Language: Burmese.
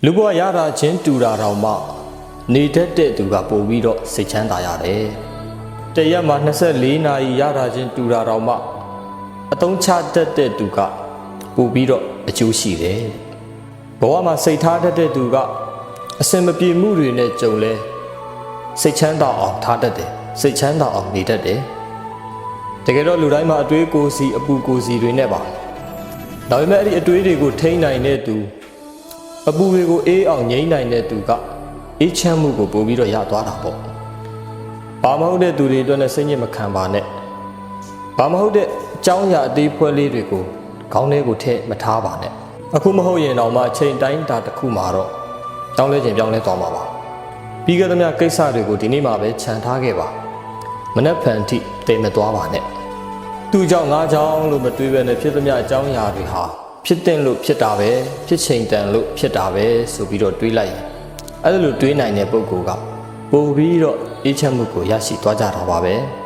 လူဘဝရတာချင်းတူတာတောင်မှနေတတ်တဲ့သူကပို့ပြီးတော့စိတ်ချမ်းသာရတယ်။တရက်မှာ24နာရီရတာချင်းတူတာတောင်မှအသုံးချတတ်တဲ့သူကပို့ပြီးတော့အကျိုးရှိတယ်။ဘဝမှာစိတ်ထားတတ်တဲ့သူကအစင်မပြေမှုတွေနဲ့ကြုံလဲစိတ်ချမ်းသာအောင်ထားတတ်တယ်။စိတ်ချမ်းသာအောင်နေတတ်တယ်။တကယ်တော့လူတိုင်းမှာအတွေးကိုယ်စီအပူကိုယ်စီတွေနဲ့ပါ။ဒါပေမဲ့အဲ့ဒီအတွေးတွေကိုထိန်းနိုင်တဲ့သူအပူတွေကိုအေးအောင်ငြိမ်းနိုင်တဲ့သူကအေးချမ်းမှုကိုပို့ပြီးတော့ရသွားတာပေါ့။ဘာမဟုတ်တဲ့သူတွေအတွက်နဲ့စိတ်ညစ်မခံပါနဲ့။ဘာမဟုတ်တဲ့အကြောင်းအရာအသေးဖွဲလေးတွေကိုခေါင်းထဲကိုထည့်မထားပါနဲ့။အခုမဟုတ်ရင်တော့မှအချိန်တိုင်းတာတစ်ခုမှာတော့တောင်းလဲခြင်းပြောင်းလဲသွားမှာပါ။ပြီးခဲ့သမျှကိစ္စတွေကိုဒီနေ့မှပဲခြံထားခဲ့ပါ။မနှက်ဖန်ထိတိမ်မသွားပါနဲ့။သူ့ကြောင့်ငါကြောင့်လို့မတွေးပဲနဲ့ဖြစ်သမျှအကြောင်းအရာတွေဟာဖြစ်တဲ့လို့ဖြစ်တာပဲဖြစ်ချိန်တန်လို့ဖြစ်တာပဲဆိုပြီးတော့တွေးလိုက်ရင်အဲ့လိုတွေးနိုင်တဲ့ပုဂ္ဂိုလ်ကပို့ပြီးတော့အေးချမ်းမှုကိုရရှိသွားကြတာပါပဲ။